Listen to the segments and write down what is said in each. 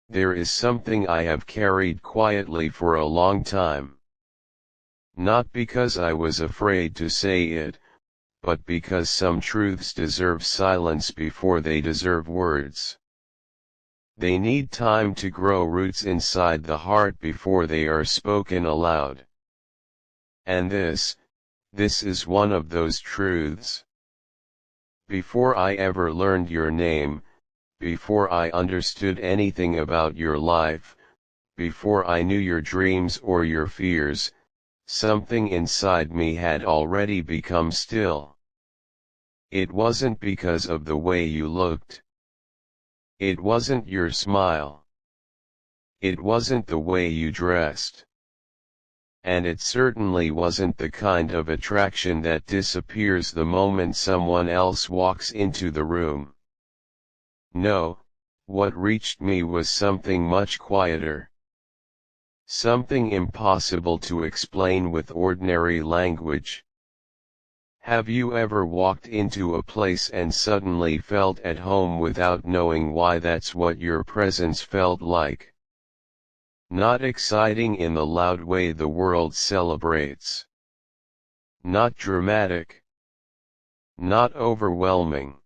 there is something I have carried quietly for a long time. Not because I was afraid to say it, but because some truths deserve silence before they deserve words. They need time to grow roots inside the heart before they are spoken aloud. And this is one of those truths. Before I ever learned your name, before I understood anything about your life, before I knew your dreams or your fears, something inside me had already become still. It wasn't because of the way you looked. It wasn't your smile. It wasn't the way you dressed. And it certainly wasn't the kind of attraction that disappears the moment someone else walks into the room. No, what reached me was something much quieter. Something impossible to explain with ordinary language. Have you ever walked into a place and suddenly felt at home without knowing why? That's what your presence felt like. Not exciting in the loud way the world celebrates. Not dramatic. Not overwhelming.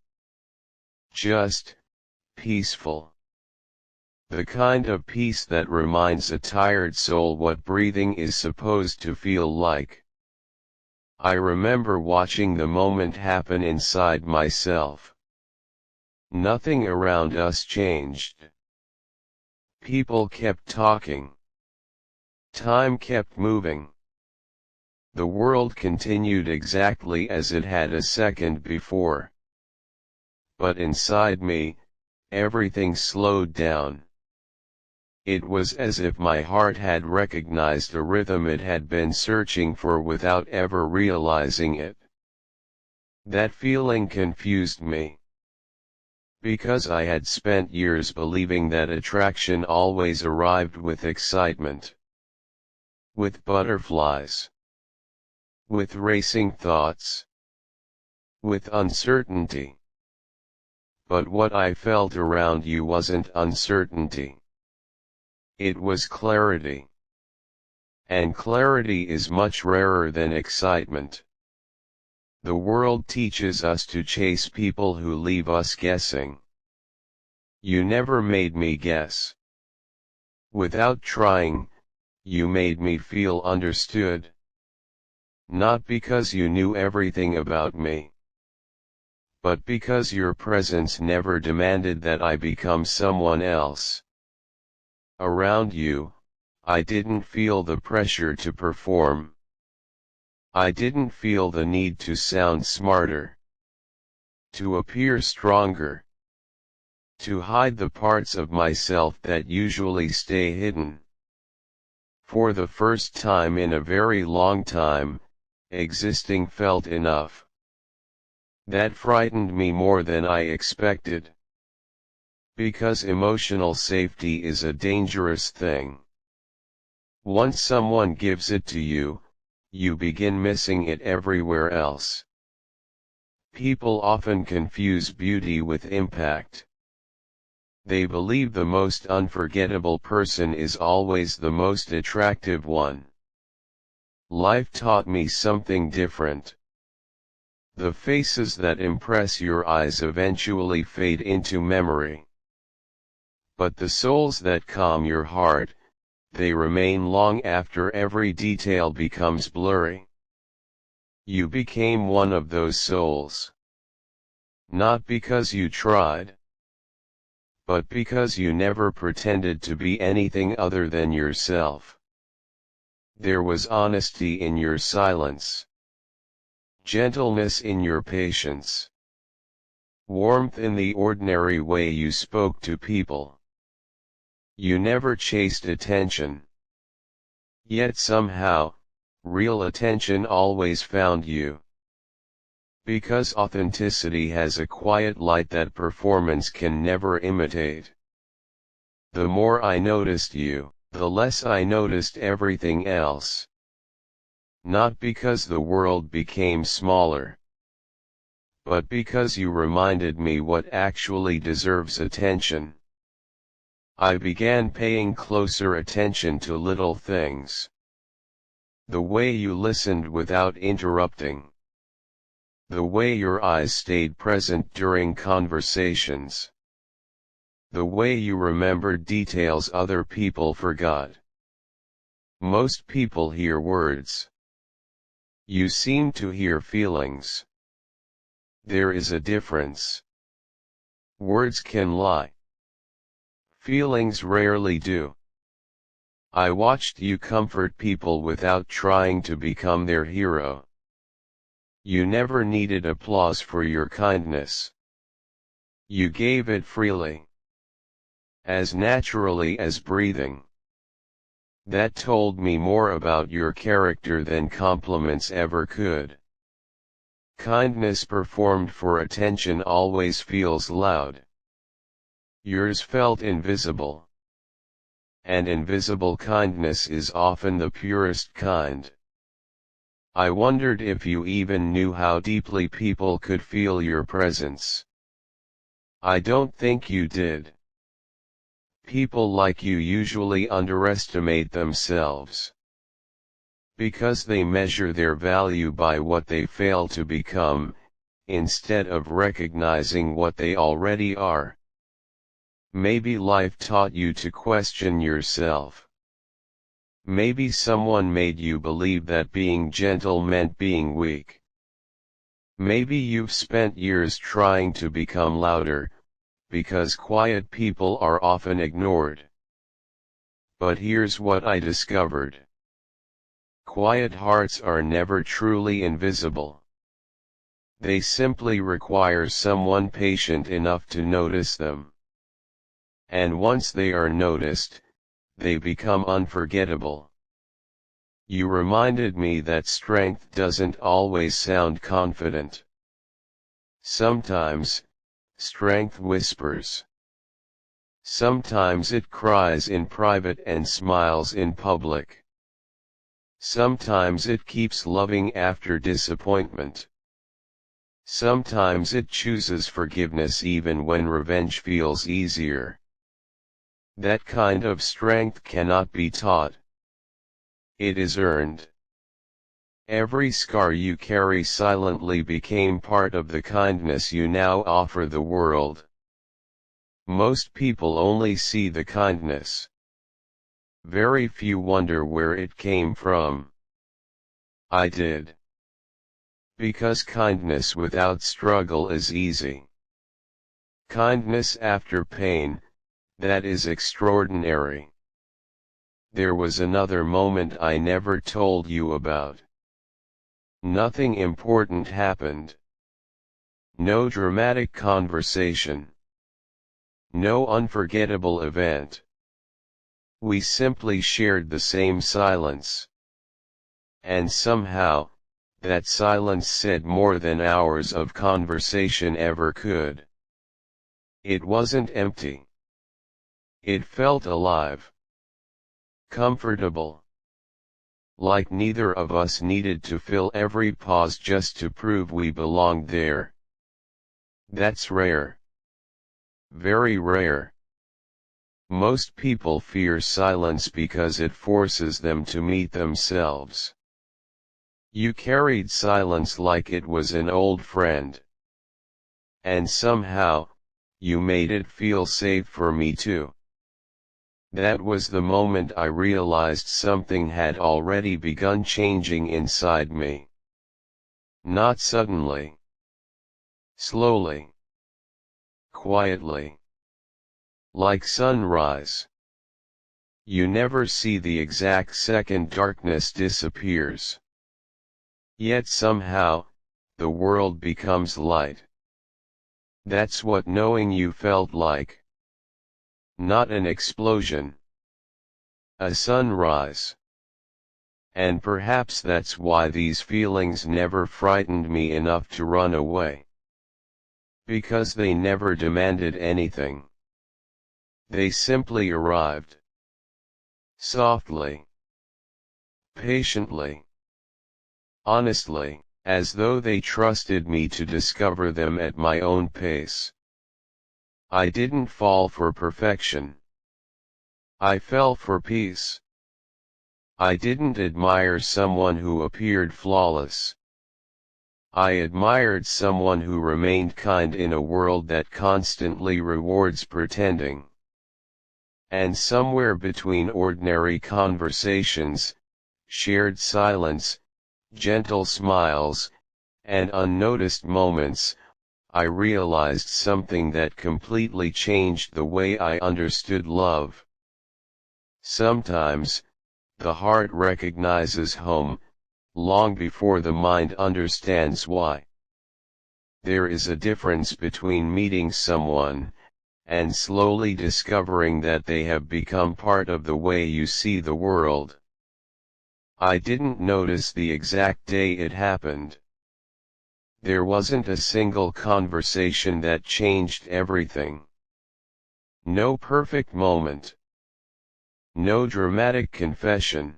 Just peaceful. The kind of peace that reminds a tired soul what breathing is supposed to feel like. I remember watching the moment happen inside myself. Nothing around us changed. People kept talking. Time kept moving. The world continued exactly as it had a second before. But inside me, everything slowed down. It was as if my heart had recognized a rhythm it had been searching for without ever realizing it. That feeling confused me. Because I had spent years believing that attraction always arrived with excitement. With butterflies. With racing thoughts. With uncertainty. But what I felt around you wasn't uncertainty. It was clarity. And clarity is much rarer than excitement. The world teaches us to chase people who leave us guessing. You never made me guess. Without trying, you made me feel understood. Not because you knew everything about me, but because your presence never demanded that I become someone else. Around you, I didn't feel the pressure to perform. I didn't feel the need to sound smarter. To appear stronger. To hide the parts of myself that usually stay hidden. For the first time in a very long time, existing felt enough. That frightened me more than I expected. Because emotional safety is a dangerous thing. Once someone gives it to you, you begin missing it everywhere else. People often confuse beauty with impact. They believe the most unforgettable person is always the most attractive one. Life taught me something different. The faces that impress your eyes eventually fade into memory. But the souls that calm your heart, they remain long after every detail becomes blurry. You became one of those souls. Not because you tried, but because you never pretended to be anything other than yourself. There was honesty in your silence. Gentleness in your patience. Warmth in the ordinary way you spoke to people. You never chased attention. Yet somehow, real attention always found you. Because authenticity has a quiet light that performance can never imitate. The more I noticed you, the less I noticed everything else. Not because the world became smaller, but because you reminded me what actually deserves attention. I began paying closer attention to little things. The way you listened without interrupting. The way your eyes stayed present during conversations. The way you remembered details other people forgot. Most people hear words. You seem to hear feelings. There is a difference. Words can lie. Feelings rarely do. I watched you comfort people without trying to become their hero. You never needed applause for your kindness. You gave it freely. As naturally as breathing. That told me more about your character than compliments ever could. Kindness performed for attention always feels loud. Yours felt invisible. And invisible kindness is often the purest kind. I wondered if you even knew how deeply people could feel your presence. I don't think you did. People like you usually underestimate themselves. Because they measure their value by what they fail to become, instead of recognizing what they already are. Maybe life taught you to question yourself. Maybe someone made you believe that being gentle meant being weak. Maybe you've spent years trying to become louder, because quiet people are often ignored. But here's what I discovered. Quiet hearts are never truly invisible. They simply require someone patient enough to notice them. And once they are noticed, they become unforgettable. You reminded me that strength doesn't always sound confident. Sometimes, strength whispers. Sometimes it cries in private and smiles in public. Sometimes it keeps loving after disappointment. Sometimes it chooses forgiveness even when revenge feels easier. That kind of strength cannot be taught. It is earned. Every scar you carry silently became part of the kindness you now offer the world. Most people only see the kindness. Very few wonder where it came from. I did. Because kindness without struggle is easy. Kindness after pain, that is extraordinary. There was another moment I never told you about. Nothing important happened. No dramatic conversation. No unforgettable event. We simply shared the same silence. And somehow, that silence said more than hours of conversation ever could. It wasn't empty. It felt alive. Comfortable. Like neither of us needed to fill every pause just to prove we belonged there. That's rare. Very rare. Most people fear silence because it forces them to meet themselves. You carried silence like it was an old friend. And somehow, you made it feel safe for me too. That was the moment I realized something had already begun changing inside me. Not suddenly. Slowly. Quietly. Like sunrise. You never see the exact second darkness disappears. Yet somehow, the world becomes light. That's what knowing you felt like. Not an explosion. A sunrise. And perhaps that's why these feelings never frightened me enough to run away. Because they never demanded anything. They simply arrived. Softly. Patiently. Honestly, as though they trusted me to discover them at my own pace. I didn't fall for perfection. I fell for peace. I didn't admire someone who appeared flawless. I admired someone who remained kind in a world that constantly rewards pretending. And somewhere between ordinary conversations, shared silence, gentle smiles, and unnoticed moments, I realized something that completely changed the way I understood love. Sometimes, the heart recognizes home, long before the mind understands why. There is a difference between meeting someone, and slowly discovering that they have become part of the way you see the world. I didn't notice the exact day it happened. There wasn't a single conversation that changed everything. No perfect moment. No dramatic confession.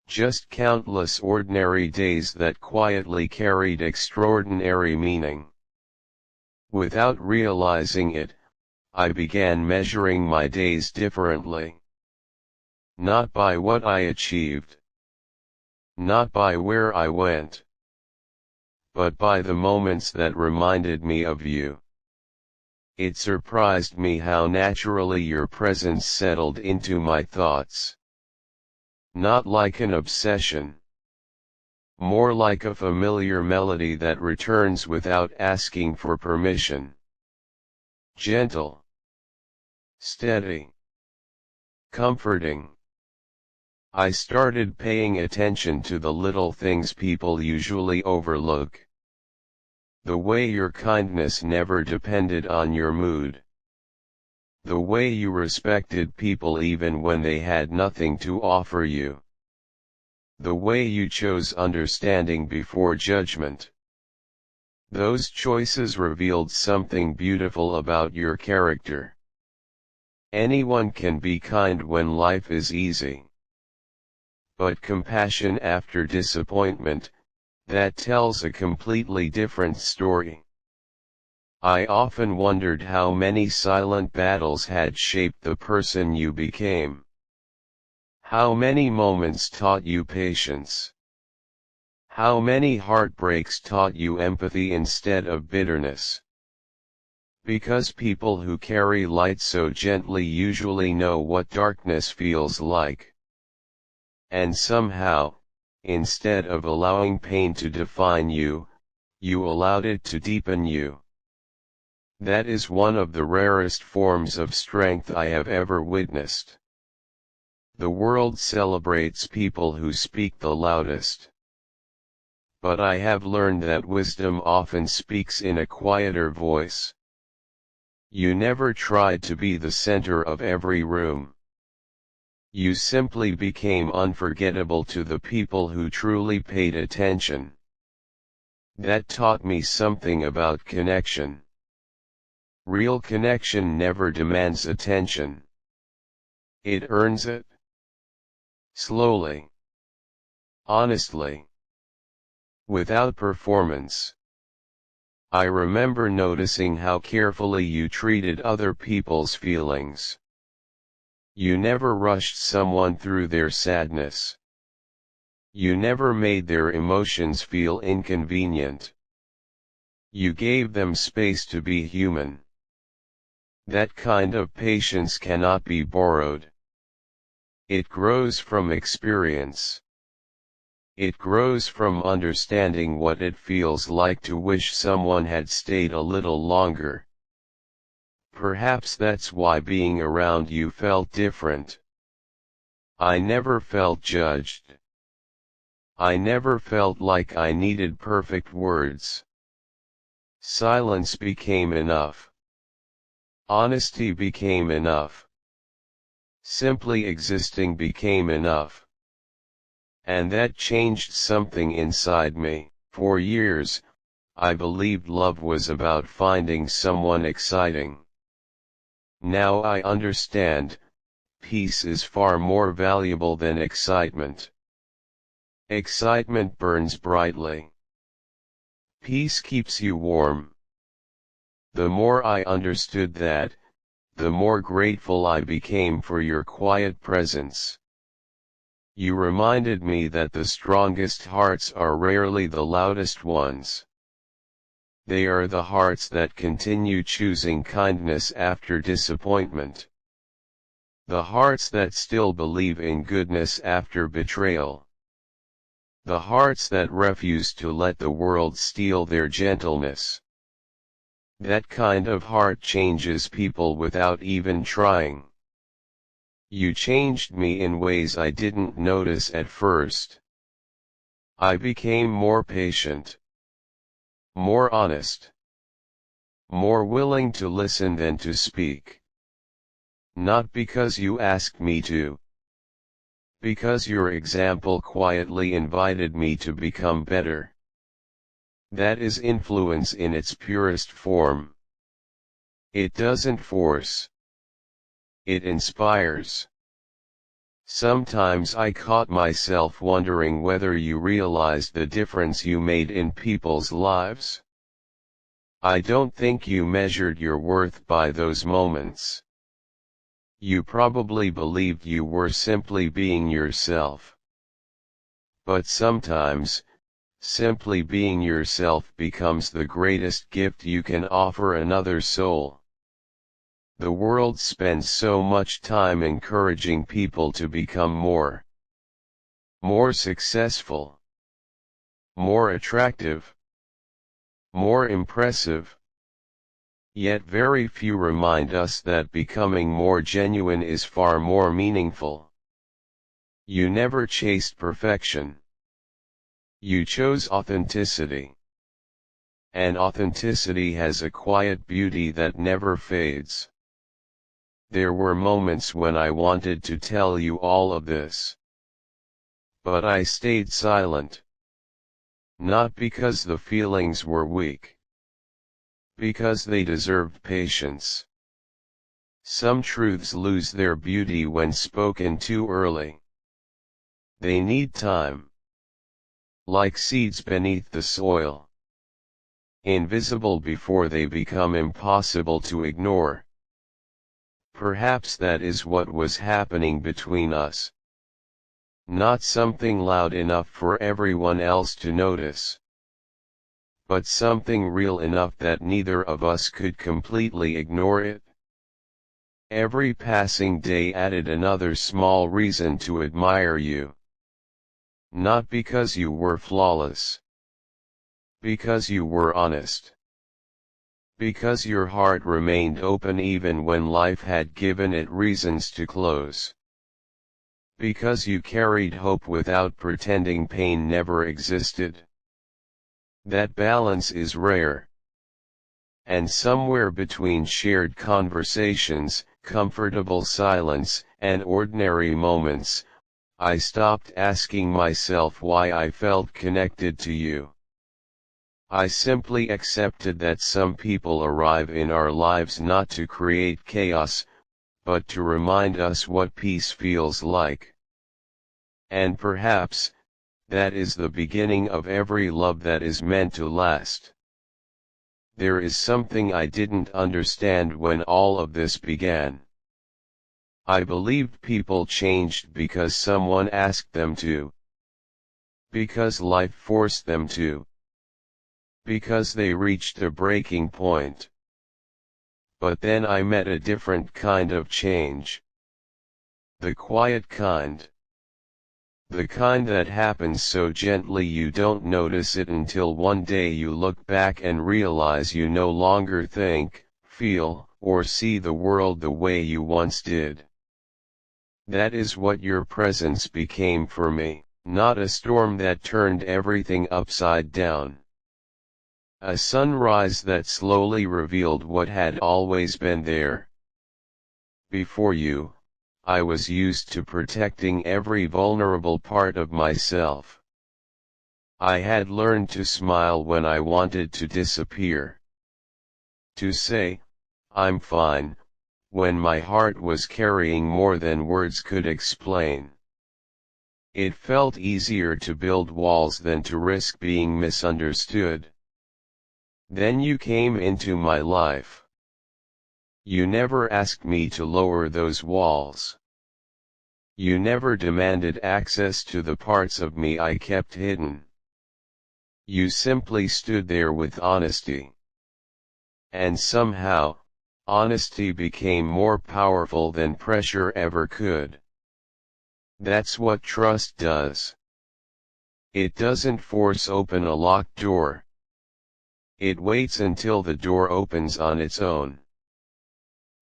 Just countless ordinary days that quietly carried extraordinary meaning. Without realizing it, I began measuring my days differently. Not by what I achieved. Not by where I went. But by the moments that reminded me of you. It surprised me how naturally your presence settled into my thoughts. Not like an obsession. More like a familiar melody that returns without asking for permission. Gentle. Steady. Comforting. I started paying attention to the little things people usually overlook. The way your kindness never depended on your mood. The way you respected people even when they had nothing to offer you. The way you chose understanding before judgment. Those choices revealed something beautiful about your character. Anyone can be kind when life is easy. But compassion after disappointment, that tells a completely different story. I often wondered how many silent battles had shaped the person you became. How many moments taught you patience. How many heartbreaks taught you empathy instead of bitterness. Because people who carry light so gently usually know what darkness feels like. And somehow, instead of allowing pain to define you, you allowed it to deepen you. That is one of the rarest forms of strength I have ever witnessed. The world celebrates people who speak the loudest. But I have learned that wisdom often speaks in a quieter voice. You never tried to be the center of every room. You simply became unforgettable to the people who truly paid attention. That taught me something about connection. Real connection never demands attention. It earns it. Slowly. Honestly. Without performance. I remember noticing how carefully you treated other people's feelings. You never rushed someone through their sadness. You never made their emotions feel inconvenient. You gave them space to be human. That kind of patience cannot be borrowed. It grows from experience. It grows from understanding what it feels like to wish someone had stayed a little longer. Perhaps that's why being around you felt different. I never felt judged. I never felt like I needed perfect words. Silence became enough. Honesty became enough. Simply existing became enough. And that changed something inside me. For years, I believed love was about finding someone exciting. Now I understand, peace is far more valuable than excitement. Excitement burns brightly. Peace keeps you warm. The more I understood that, the more grateful I became for your quiet presence. You reminded me that the strongest hearts are rarely the loudest ones. They are the hearts that continue choosing kindness after disappointment. The hearts that still believe in goodness after betrayal. The hearts that refuse to let the world steal their gentleness. That kind of heart changes people without even trying. You changed me in ways I didn't notice at first. I became more patient, more honest, more willing to listen than to speak. Not because you asked me to, because your example quietly invited me to become better. That is influence in its purest form. It doesn't force. It inspires. Sometimes I caught myself wondering whether you realized the difference you made in people's lives. I don't think you measured your worth by those moments. You probably believed you were simply being yourself. But sometimes, simply being yourself becomes the greatest gift you can offer another soul. The world spends so much time encouraging people to become more successful, more attractive, more impressive. Yet very few remind us that becoming more genuine is far more meaningful. You never chased perfection. You chose authenticity. And authenticity has a quiet beauty that never fades. There were moments when I wanted to tell you all of this. But I stayed silent. Not because the feelings were weak. Because they deserved patience. Some truths lose their beauty when spoken too early. They need time. Like seeds beneath the soil. Invisible before they become impossible to ignore. Perhaps that is what was happening between us. Not something loud enough for everyone else to notice. But something real enough that neither of us could completely ignore it. Every passing day added another small reason to admire you. Not because you were flawless. Because you were honest. Because your heart remained open even when life had given it reasons to close. Because you carried hope without pretending pain never existed. That balance is rare. And somewhere between shared conversations, comfortable silence, and ordinary moments, I stopped asking myself why I felt connected to you. I simply accepted that some people arrive in our lives not to create chaos, but to remind us what peace feels like. And perhaps, that is the beginning of every love that is meant to last. There is something I didn't understand when all of this began. I believed people changed because someone asked them to. Because life forced them to. Because they reached a breaking point. But then I met a different kind of change. The quiet kind. The kind that happens so gently you don't notice it until one day you look back and realize you no longer think, feel, or see the world the way you once did. That is what your presence became for me, not a storm that turned everything upside down. A sunrise that slowly revealed what had always been there. Before you, I was used to protecting every vulnerable part of myself. I had learned to smile when I wanted to disappear. To say, "I'm fine," when my heart was carrying more than words could explain. It felt easier to build walls than to risk being misunderstood. Then you came into my life. You never asked me to lower those walls. You never demanded access to the parts of me I kept hidden. You simply stood there with honesty. And somehow, honesty became more powerful than pressure ever could. That's what trust does. It doesn't force open a locked door. It waits until the door opens on its own.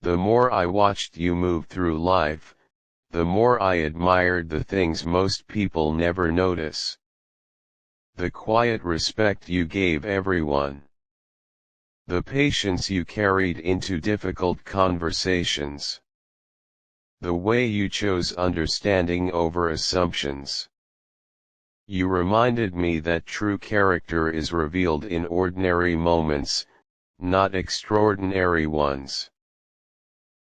The more I watched you move through life, the more I admired the things most people never notice. The quiet respect you gave everyone. The patience you carried into difficult conversations. The way you chose understanding over assumptions. You reminded me that true character is revealed in ordinary moments, not extraordinary ones.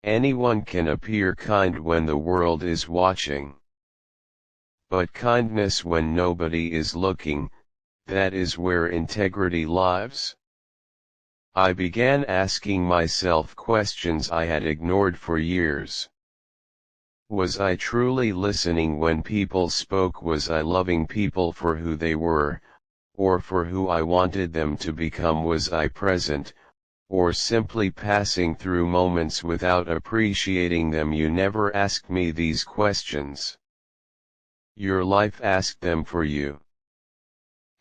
Anyone can appear kind when the world is watching. But kindness when nobody is looking, that is where integrity lives. I began asking myself questions I had ignored for years. Was I truly listening when people spoke? Was I loving people for who they were, or for who I wanted them to become? Was I present, or simply passing through moments without appreciating them? You never asked me these questions. Your life asked them for you.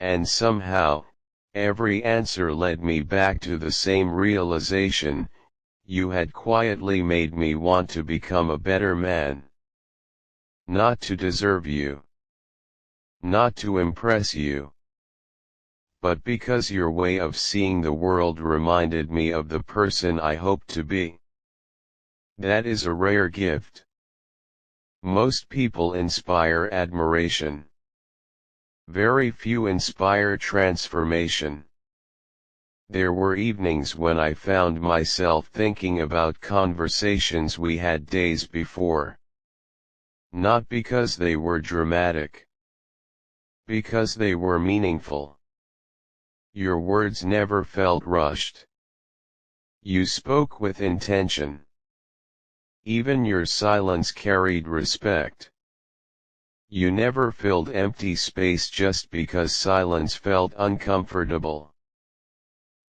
And somehow, every answer led me back to the same realization: you had quietly made me want to become a better man. Not to deserve you. Not to impress you. But because your way of seeing the world reminded me of the person I hoped to be. That is a rare gift. Most people inspire admiration. Very few inspire transformation. There were evenings when I found myself thinking about conversations we had days before. Not because they were dramatic. Because they were meaningful. Your words never felt rushed. You spoke with intention. Even your silence carried respect. You never filled empty space just because silence felt uncomfortable.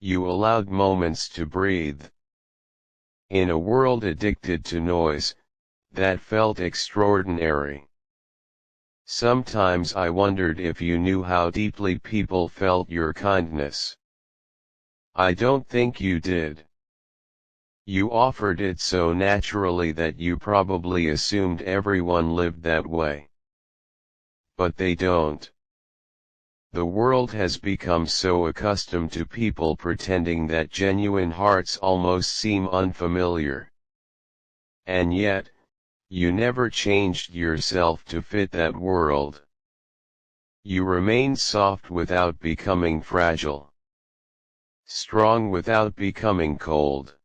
You allowed moments to breathe. In a world addicted to noise, that felt extraordinary. Sometimes I wondered if you knew how deeply people felt your kindness. I don't think you did. You offered it so naturally that you probably assumed everyone lived that way. But they don't. The world has become so accustomed to people pretending that genuine hearts almost seem unfamiliar. And yet, you never changed yourself to fit that world. You remained soft without becoming fragile. Strong without becoming cold.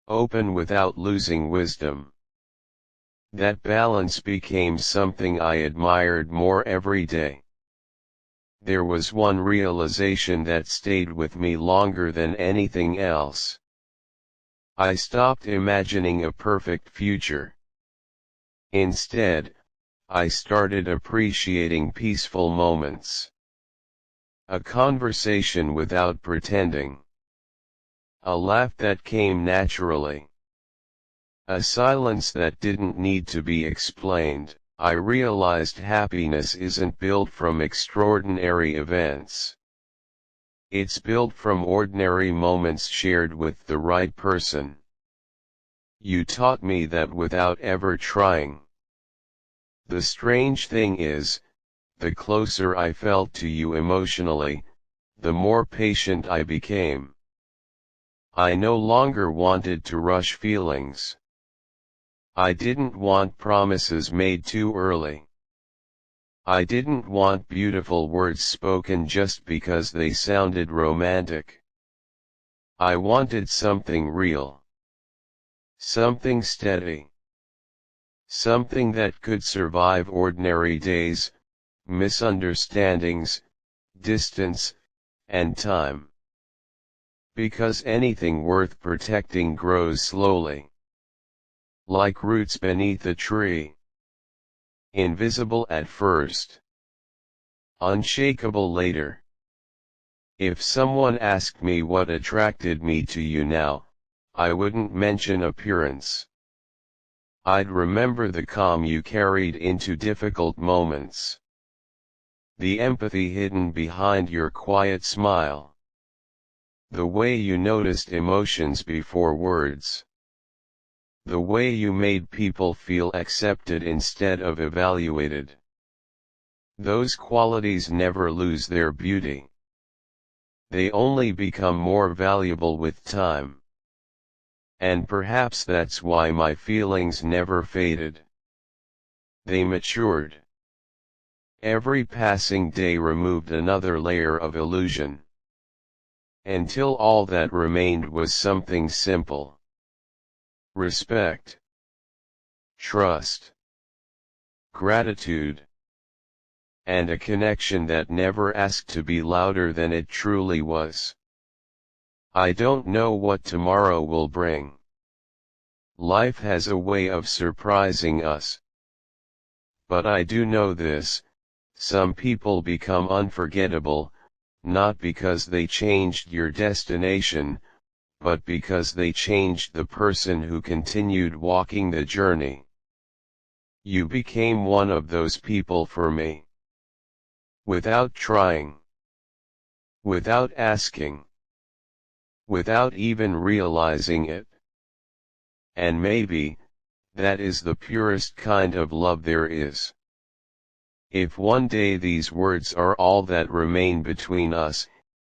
Open without losing wisdom. That balance became something I admired more every day. There was one realization that stayed with me longer than anything else. I stopped imagining a perfect future. Instead, I started appreciating peaceful moments. A conversation without pretending. A laugh that came naturally. A silence that didn't need to be explained. I realized happiness isn't built from extraordinary events. It's built from ordinary moments shared with the right person. You taught me that without ever trying. The strange thing is, the closer I felt to you emotionally, the more patient I became. I no longer wanted to rush feelings. I didn't want promises made too early. I didn't want beautiful words spoken just because they sounded romantic. I wanted something real. Something steady. Something that could survive ordinary days, misunderstandings, distance, and time. Because anything worth protecting grows slowly, like roots beneath a tree. Invisible at first, unshakable later. If someone asked me what attracted me to you now, I wouldn't mention appearance. I'd remember the calm you carried into difficult moments. The empathy hidden behind your quiet smile. The way you noticed emotions before words. The way you made people feel accepted instead of evaluated. Those qualities never lose their beauty. They only become more valuable with time. And perhaps that's why my feelings never faded. They matured. Every passing day removed another layer of illusion. Until all that remained was something simple. Respect. Trust. Gratitude. And a connection that never asked to be louder than it truly was. I don't know what tomorrow will bring. Life has a way of surprising us. But I do know this, some people become unforgettable, not because they changed your destination, but because they changed the person who continued walking the journey. You became one of those people for me. Without trying. Without asking. Without even realizing it. And maybe, that is the purest kind of love there is. If one day these words are all that remain between us,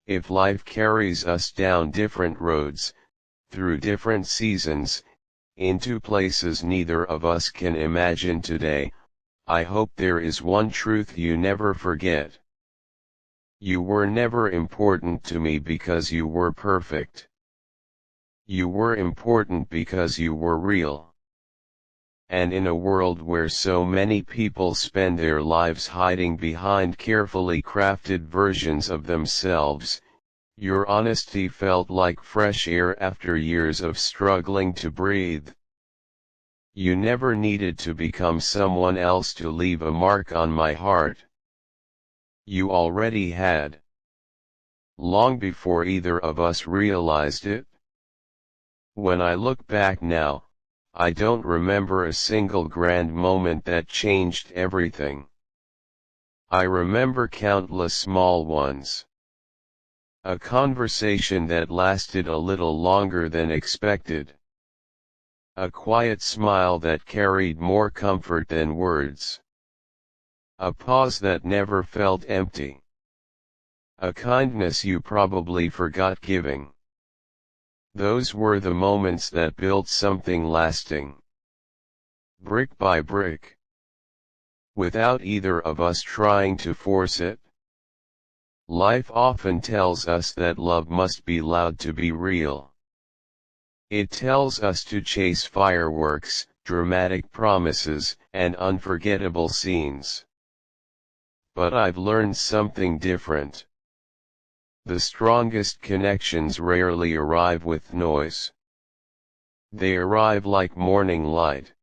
if life carries us down different roads, through different seasons, into places neither of us can imagine today, I hope there is one truth you never forget. You were never important to me because you were perfect. You were important because you were real. And in a world where so many people spend their lives hiding behind carefully crafted versions of themselves, your honesty felt like fresh air after years of struggling to breathe. You never needed to become someone else to leave a mark on my heart. You already had. Long before either of us realized it. When I look back now, I don't remember a single grand moment that changed everything. I remember countless small ones. A conversation that lasted a little longer than expected. A quiet smile that carried more comfort than words. A pause that never felt empty. A kindness you probably forgot giving. Those were the moments that built something lasting. Brick by brick. Without either of us trying to force it. Life often tells us that love must be loud to be real. It tells us to chase fireworks, dramatic promises, and unforgettable scenes. But I've learned something different. The strongest connections rarely arrive with noise. They arrive like morning light.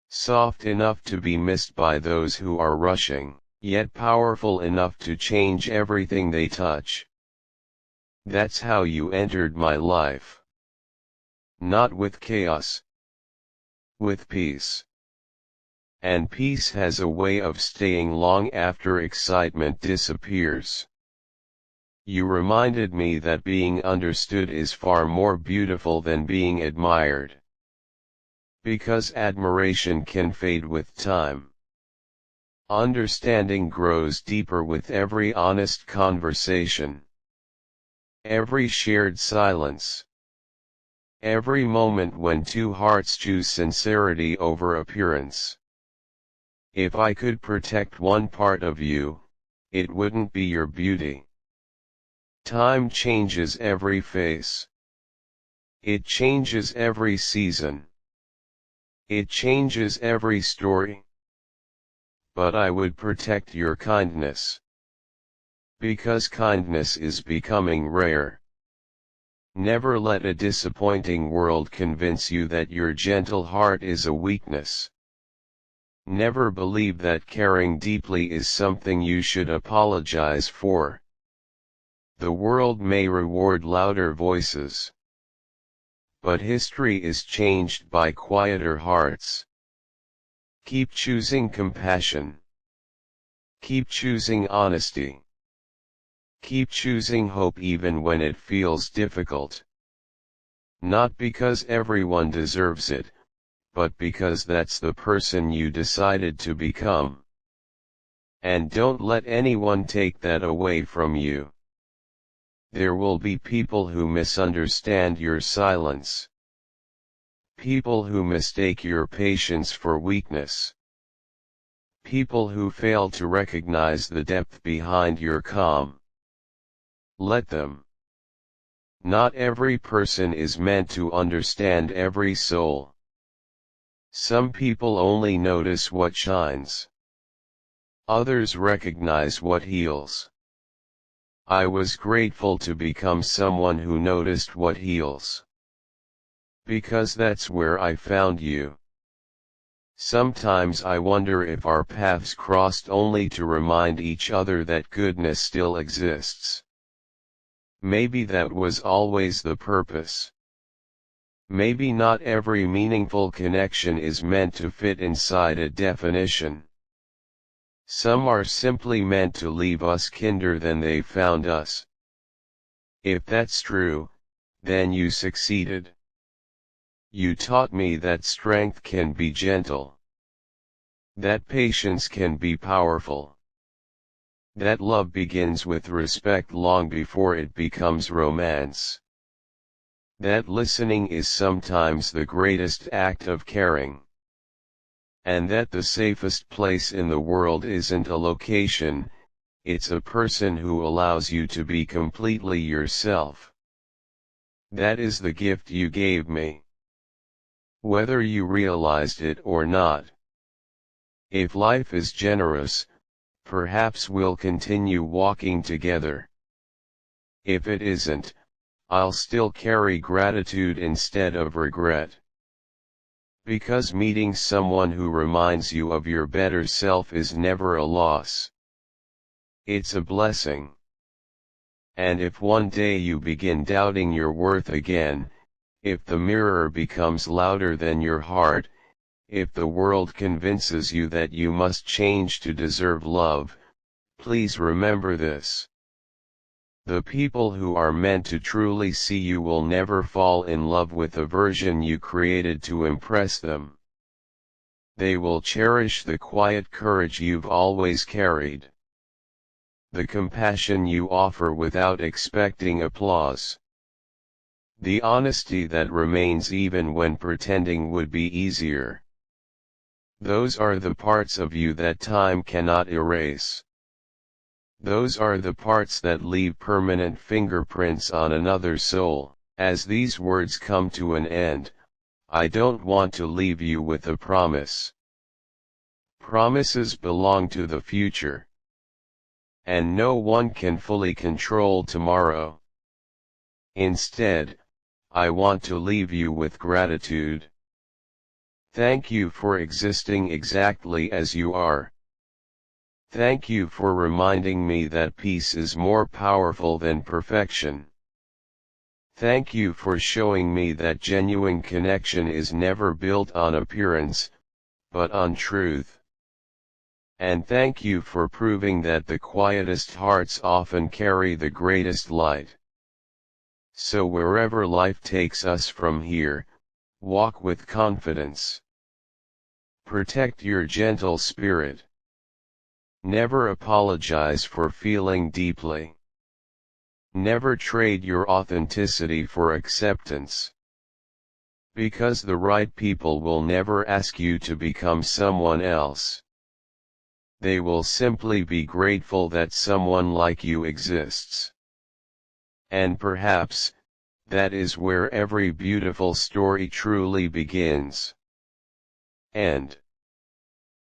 Soft enough to be missed by those who are rushing, yet powerful enough to change everything they touch. That's how you entered my life. Not with chaos. With peace. And peace has a way of staying long after excitement disappears. You reminded me that being understood is far more beautiful than being admired. Because admiration can fade with time. Understanding grows deeper with every honest conversation. Every shared silence. Every moment when two hearts choose sincerity over appearance. If I could protect one part of you, it wouldn't be your beauty. Time changes every face. It changes every season. It changes every story. But I would protect your kindness. Because kindness is becoming rare. Never let a disappointing world convince you that your gentle heart is a weakness. Never believe that caring deeply is something you should apologize for. The world may reward louder voices, but history is changed by quieter hearts. Keep choosing compassion. Keep choosing honesty. Keep choosing hope even when it feels difficult. Not because everyone deserves it, but because that's the person you decided to become. And don't let anyone take that away from you. There will be people who misunderstand your silence. People who mistake your patience for weakness. People who fail to recognize the depth behind your calm. Let them. Not every person is meant to understand every soul. Some people only notice what shines. Others recognize what heals. I was grateful to become someone who noticed what heals. Because that's where I found you. Sometimes I wonder if our paths crossed only to remind each other that goodness still exists. Maybe that was always the purpose. Maybe not every meaningful connection is meant to fit inside a definition. Some are simply meant to leave us kinder than they found us. If that's true, then you succeeded. You taught me that strength can be gentle. That patience can be powerful. That love begins with respect long before it becomes romance. That listening is sometimes the greatest act of caring. And that the safest place in the world isn't a location, it's a person who allows you to be completely yourself. That is the gift you gave me. Whether you realized it or not. If life is generous, perhaps we'll continue walking together. If it isn't, I'll still carry gratitude instead of regret. Because meeting someone who reminds you of your better self is never a loss. It's a blessing. And if one day you begin doubting your worth again, if the mirror becomes louder than your heart, if the world convinces you that you must change to deserve love, please remember this. The people who are meant to truly see you will never fall in love with the version you created to impress them. They will cherish the quiet courage you've always carried. The compassion you offer without expecting applause. The honesty that remains even when pretending would be easier. Those are the parts of you that time cannot erase. Those are the parts that leave permanent fingerprints on another soul. As these words come to an end, I don't want to leave you with a promise. Promises belong to the future. And no one can fully control tomorrow. Instead, I want to leave you with gratitude. Thank you for existing exactly as you are. Thank you for reminding me that peace is more powerful than perfection. Thank you for showing me that genuine connection is never built on appearance, but on truth. And thank you for proving that the quietest hearts often carry the greatest light. So wherever life takes us from here, walk with confidence. Protect your gentle spirit. Never apologize for feeling deeply. Never trade your authenticity for acceptance. Because the right people will never ask you to become someone else. They will simply be grateful that someone like you exists. And perhaps, that is where every beautiful story truly begins. End.